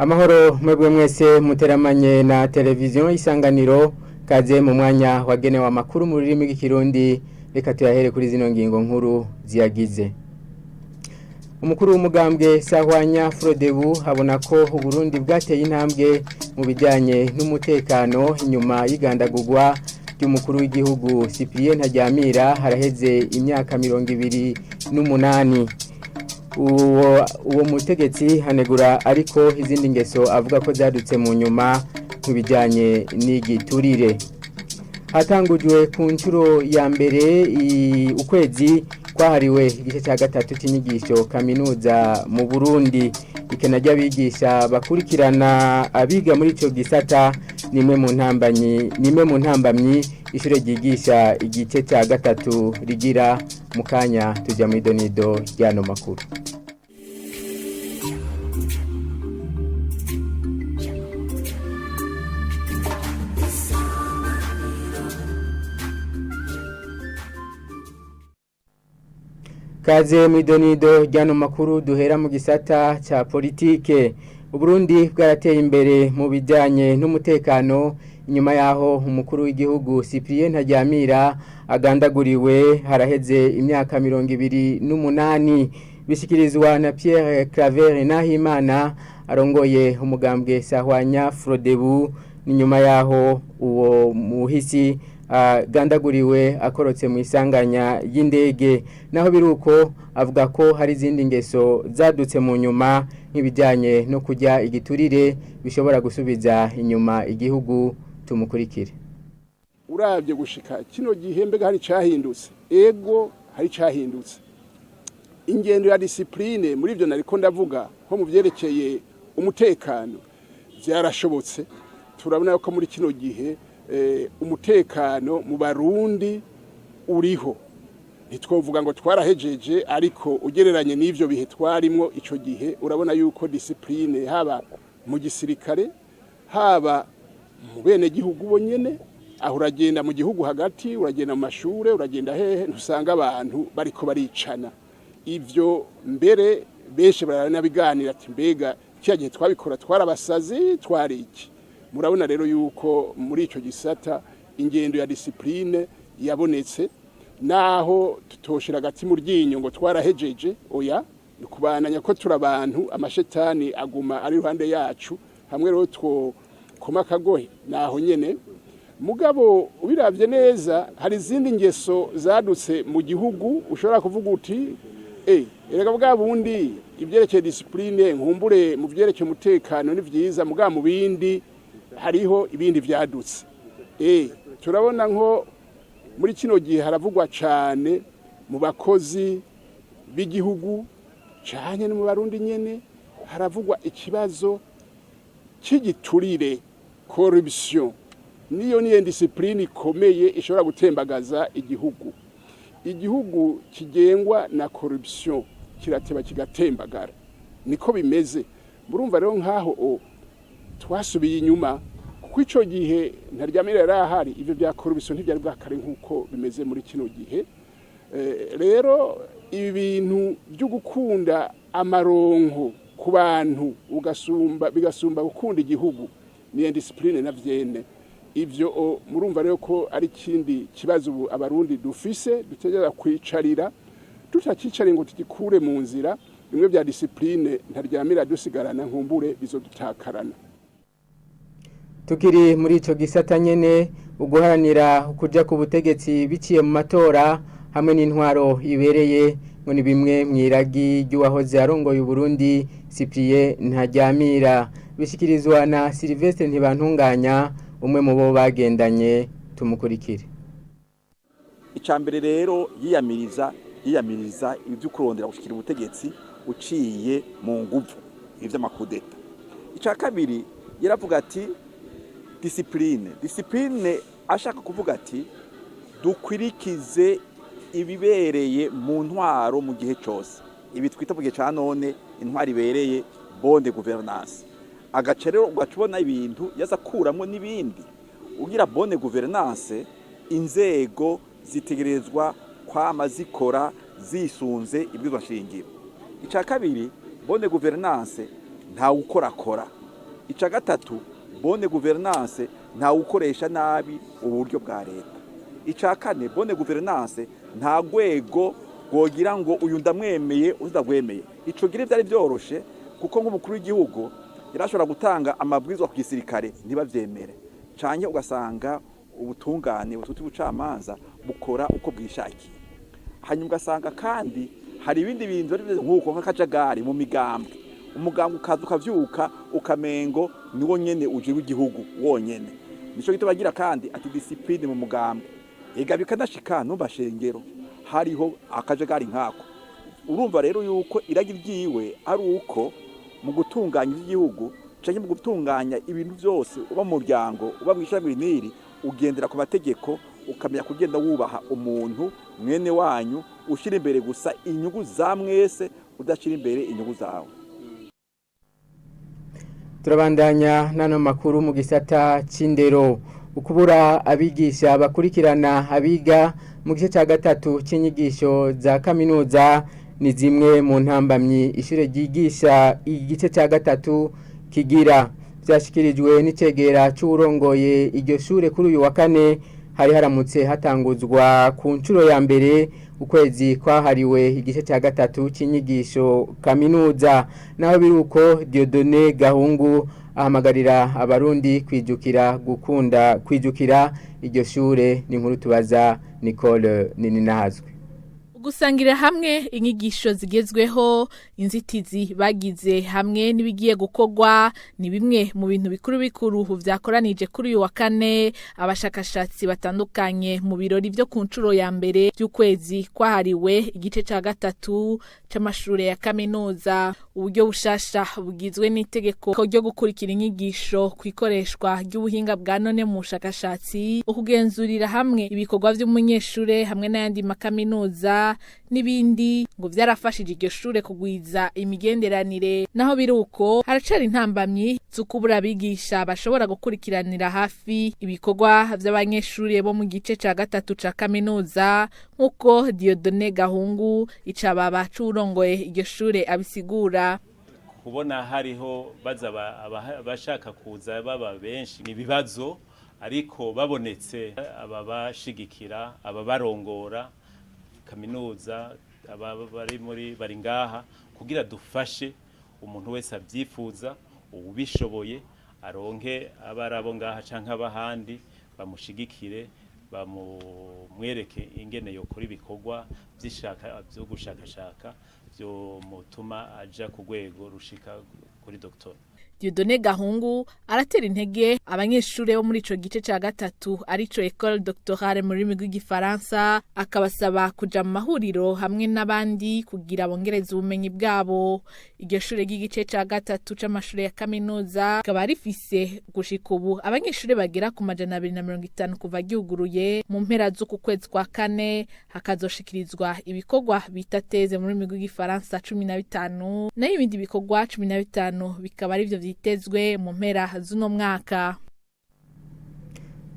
Amahoro mwebwe mwese muteramanye na televiziyo Isanganiro kaze mu mwanya wagenewe amakuru mu rurimi rw'ikirundi reka tuyahere kuri zino ngingo nkuru ziyagize. Umukuru w'umugambwe Sahwanya Frodebu habona ko Uburundi bwateye intambwe mu bijyanye n'umutekano inyuma y'igandagurwa ry'umukuru w'igihugu Cyprien Ntaryamira haraheze imyaka 28. Uwo mutegetsi hanegura ariko izindi ngeso avuga ko zadutse mu nyuma kubijyanye n'igiturire. Hatangujwe ku nshuro ya mbere ukwezi kwahariwe igice cya gatatu cy'inyigisho kaminuza mu Burundi. Ikena ry'abigisha bakurikirana abiga muri ico gisata nimwe mu ntambamyi ishure ryigisha igice cya gatatu rigira mu kanya tujya mu idonido ryano makuru. Kaze mwidonido ryano makuru duhera mu gisata cha politike. Uburundi bwarateye imbere mu bijanye n'umutekano inyuma yaho umukuru w'igihugu Cyprien Ntaryamira agandaguriwe haraheze imyaka 28 bishikirizwa na Pierre Claver Nahimana arongoye umugambwe Sahwanya Frodebu n'inyuma yaho uwo muhisi gandaguriwe akorotse mu isanganya y'indege. Naho biruko avuga ko hari izindi ngeso zadutse mu nyuma nk'ibijyanye no kujya igiturire bishobora gusubiza inyuma igihugu. Tumukurikire. Uravye gushika kino gihe mbega hari cahindutse, ego hari cahindutse. Ingendo ya discipline muri ivyo nariko ndavuga nko mu vyerekeye umutekano byarashobotse. Turabona ko muri kino gihe umutekano mu Barundi uriho. Ntitwovuga ngo twarahejeje ariko ugereranye n'ivyo bihe twarimo ico gihe urabona yuko discipline haba mu gisirikare haba mu bene gihugu bonyene aho uragenda mu gihugu hagati uragenda mu mashure uragenda hehe ntusanga abantu bariko baricana. Ivyo mbere benshi baranabiganira ati mbega kiya gihe twabikora twarabasazi twariki. Murabona rero yuko muri ico gisata ingendo ya discipline yabonetse naho tutoshira gati mu ryinyo ngo twarahejeje oya nukubananya ko turabantu amashetani aguma ari ruhande yacu hamwe rero two koma kagohe naho nyene mugabo ubiravye neza hari izindi ngeso zadutse mu gihugu ushobora kuvuga uti erega bwa bundi ivyerekeye discipline nkumbure mu vyerekeye umutekano ni vyiza mugabo mu bindi hariho ibindi vyadutse. Turabona nko muri kino gihe haravugwa cyane mu bakozi b'igihugu cyane no mu Barundi nyene haravugwa ikibazo cy'igiturire corruption. Niyo ni discipline ikomeye ishobora gutembagaza igihugu. Igihugu kigengwa na corruption kirateba kigatembagara. Niko bimeze. Murumva rero nkaho twasubiye inyuma kuko ico gihe Ntaryamira yarahari ivyo bya corruption ntibyari bwakare nkuko bimeze muri kino gihe. Rero ibi bintu byo gukunda amaronko ku bantu bigasumba gukunda igihugu ni discipline na vyene. Ivyo murumva rero ko ari kindi kibazo abarundi dufise dutegera kwicarira tutakicare ngo tugikure mu nzira bimwe bya discipline Ntaryamira dusigarana nkumbure bizodutakarana. Tukiri muri ico gisata nyene uguharanira kuja ku butegetsi biciye mu matora hamwe n'intwaro ibereye ngo ni bimwe mwiragi ry'uwahoze arongoye Burundi Cyprien Ntaryamira bishikirizwa na Sylvestre Ntibantunganya umwe mu bo bagendanye. Tumukurikire. Icambere rero yiyamiriza ivyo kurondera gushikira ubutegetsi uciye mu nguvu ivyo makudeta. Ica kabiri yaravuga ati discipline ashaka kuvuga ati dukwirikize ibibereye mu ntwaro mu gihe cyose. Ibi twita mu gihe ca none intwaro ibereye bonne gouvernance. Agace rero ugacubona ibintu yaza kuramwo n'ibindi. Ugira bonne gouvernance inzego zitegerezwa kwama zikora zisunze ibwirizwa shingiro. Ica kabiri bonne gouvernance nta ukorakora ica gatatu bonne gouvernance nta ukoresha nabi uburyo bwa leta. Ica kane bonne gouvernance nta gwego gogira ngo uyu ndamwemeye uzagwemeye. Ico gire byari byoroshe kuko nk'umukuru w'igihugu yarashobora gutanga amabwizwa ku gisirikare ntibavyemere. Canye ugasanga ubutungane bututi bucamanza bukora uko bwishakiye. Hanyuma ugasanga kandi hari ibindi bintu ari nk'uko nk'akajagari mu migambwe. Umugambwe ukaza ukavyuka ukamengo niwo nyene uje w'igihugu wonyene. Nico gito bagira kandi ati discipline mu mugambwe. Ega bikanashika no bashengero hariho akajagari nkako. Urumva rero yuko iragi ryiwe ari uko mu gutunganya igihugu canke mu gutunganya ibintu byose uba mu muryango uba mwishabiriniri ugendera ku mategeko ukamenya kugenda wubaha umuntu mwene wanyu ushira imbere gusa inyungu za mwese udashira imbere inyungu zawe. Turabandanya nano makuru mu gisata c'indero. Ukubura abigisha bakurikirana abiga mu gice cya gatatu cy'inyigisho za kaminuza ni zimwe mu ntambamyi ishure ryigisha igice cya gatatu kigira. Byashikirijwe n'icegera cy'urongoye iryo shure kuri uyu wa kane hari haramutse hatanguzwa ku nshuro ya mbere ukwezi kwahariwe igice cya gatatu cy'inyigisho kaminuza. Naho biruko Dieudonné Gahungu ahamagarira abarundi kwijukira iryo shure. Ni nkuru tubaza Nicole Nininahazwe. Gusangira hamwe inyigisho zigezweho, inzitizi bagize hamwe nibigiye gukogwa ni bimwe mu bintu bikuru vyakoranije kuri uyu wa kane abashakashatsi batandukanye mu birori byo ku ncuro ya mbere y'ukwezi kwahariwe igice ca gatatu c'amashure ya kaminuza. Uburyo bushasha bugizwe n'itegeko ryo gukurikira inyigisho kwikoreshwa ry'ubuhinga bwa none mu bushakashatsi, ukugenzurira hamwe ibikorwa vy'umunyeshure hamwe n'ayandi makaminuza n'ibindi ngo vyarafashije iryo shure kugwiza imigenderanire. Naho biruko haracari intambamyi z'ukubura abigisha bashobora gukurikiranira hafi ibikorwa vy'abanyeshure bo mu gice ca gatatu ca kaminuza nk'uko Dieudonné Gahungu icababa c'urongoye iryo shure abisigura. Kubona hariho baza abashaka kuza baba benshi ni bibazo, ariko babonetse ababashigikira ababarongora kaminuza bari ngaha kugira dufashe umuntu wese abyifuza ubishoboye aronke abarabo ngaha canke abahandi bamushigikire bamumwereke ingene yokora ibikorwa byo gushakashaka byo mutuma aja ku rwego rushika kuri doctor. Dieudonné Gahungu aratera intege abanyeshure bo muri ico gice ca gatatu arico École Doctorale mu rurimi rw'igifaransa, akabasaba kuja mu mahuriro hamwe n'abandi kugira bongereza ubumenyi bwabo. Iryo shure ry'igice ca gatatu c'amashure ya kaminuza akaba rifise gushika ubu abanyeshure bagera ku 250 kuva ryuguruye mu mpera z'uku kwezi kwa kane. Hakazoshikirizwa ibikorwa bita thèse mu rurimi rw'igifaransa 15 nayo ibindi bikorwa 15 bikaba ari byo vyitezwe mu mpera z'uno mwaka.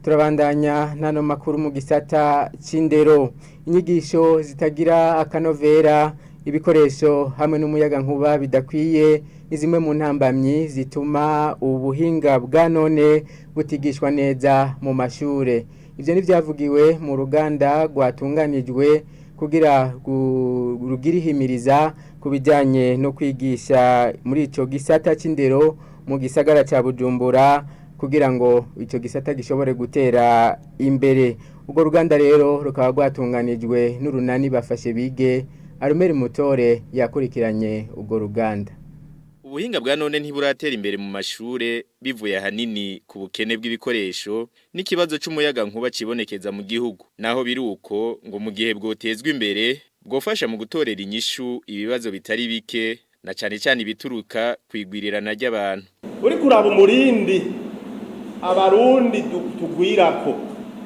Turabandanya nano makuru mu gisata c'indero. Inyigisho zitagira akanovera, ibikoresho hamwe n'umuyaga nkuba bidakwiye ni zimwe mu ntambamyi zituma ubuhinga bwa none butigishwa neza mu mashure. Ivyo ni vyavugiwe mu ruganda rwatunganijwe kugira rugirihimiriza kubijanye no kwigisha muri ico gisata c'indero mu gisagara ca Bujumbura kugira ngo ico gisata gishobore gutera imbere. Ubwo ruganda rero rukaba rwatunganijwe n'urunani bafashe bige. Arumeri Mutore yakurikiranye ubwo ruganda. Ubuhinga bwa none ntiburatera imbere mu mashure bivuye hanini ku bukene bw'ibikoresho n'ikibazo c'umuyaga nkuba cibonekeza mu gihugu. Naho biruko ngo mu gihe bwotezwe imbere bwofasha mu gutorera inyishu ibibazo bitari bike na cane cyane ibituruka kwigwirirana ry'abantu. Uri kuraba umurindi abarundi tugwirako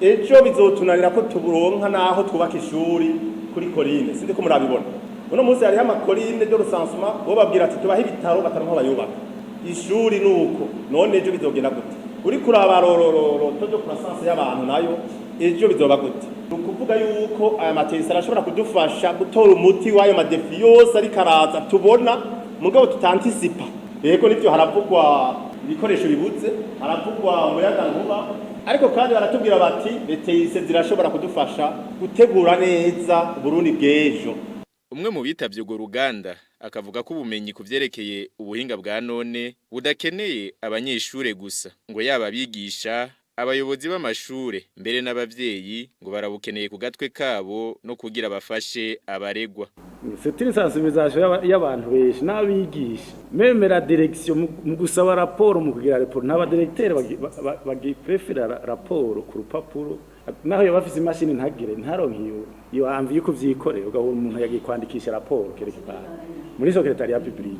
ejo bizotunanira ko tuburonka naho twubaka ishuri kuri Korine. Sinde ko murabibona. Uno munsi hari amakorine de recensement bo babwira ati tubahe ibitaro bataronka bayubaka. Ishuri nuko none ejo bizogenda gute? Uri kuraba rorororo todo croissance y'abantu nayo ejo bizoba gute? Ukuvuga yuko aya matesi arashobora kudufasha gutora umuti w'ayo madefi yose ari karaza tubona mugabo tutantisipa. Yego nivyo haravugwa ibikoresho bibuze, haravugwa umuyagankuba, ariko kandi baratubwira bati ETIC zirashobora kudufasha gutegura neza Burundi bw'ejo. Umwe mu bitavye urwo ruganda akavuga ko ubumenyi kuvyerekeye ubuhinga bwa none budakeneye abanyeshure gusa ngo yaba abigisha abayobozi b'amashure mbere n'abavyeyi ngo barabukeneye ku gatwe kabo no kugira bafashe abaregwa. C'est une sensibilisation y'abantu benshi n'abigisha même la direction mu gusaba rapport mu kugira rapport n'aba directeur bagiprefera rapport ku rupapuro naho yo bafise imashini ntagire ntaronkiyo iyo amvi yuko vyikorera ugahura umuntu yagiye kwandikisha rapport kereke ba muri secretariat public.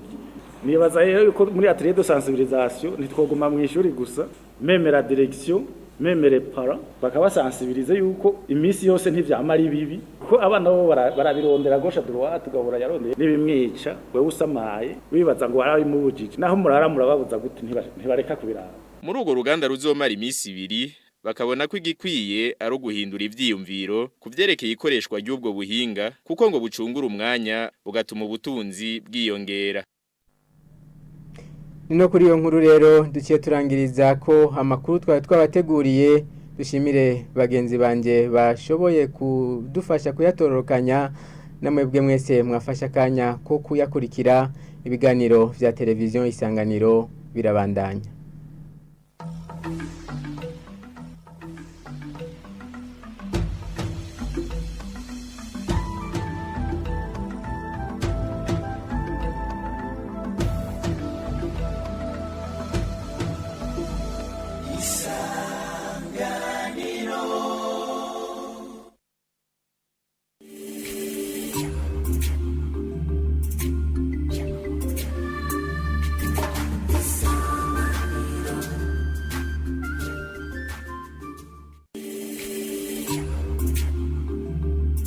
Nibaza rero yuko muri atelier de sensibilisation ntitwoguma mu ishuri gusa même la direction même les parents bakabasensibiliser yuko imisi yose ntivyamara ibibi ko abana bo barabirondera gosha droit tugahura yarondeye nibimwica we usamaye wibaza ngo warabimubujije naho murara murababuza gute ntibareka kubiraba. Muri urwo ruganda ruzomara imisi 2 bakabona ko igikwiye ari uguhindura ivyiyumviro kuvyerekeye ikoreshwa ry'ubwo buhinga kuko ngo bucungura umwanya bugatuma ubutunzi bwiyongera. Nino kuri iyo nkuru rero duciye turangiriza ko amakuru twabateguriye. Dushimire bagenzi banje bashoboye kudufasha kuyatororokanya namwebwe mwese mwafasha kanya ko kuyakurikira. Ibiganiro vya televiziyo Isanganiro birabandanya.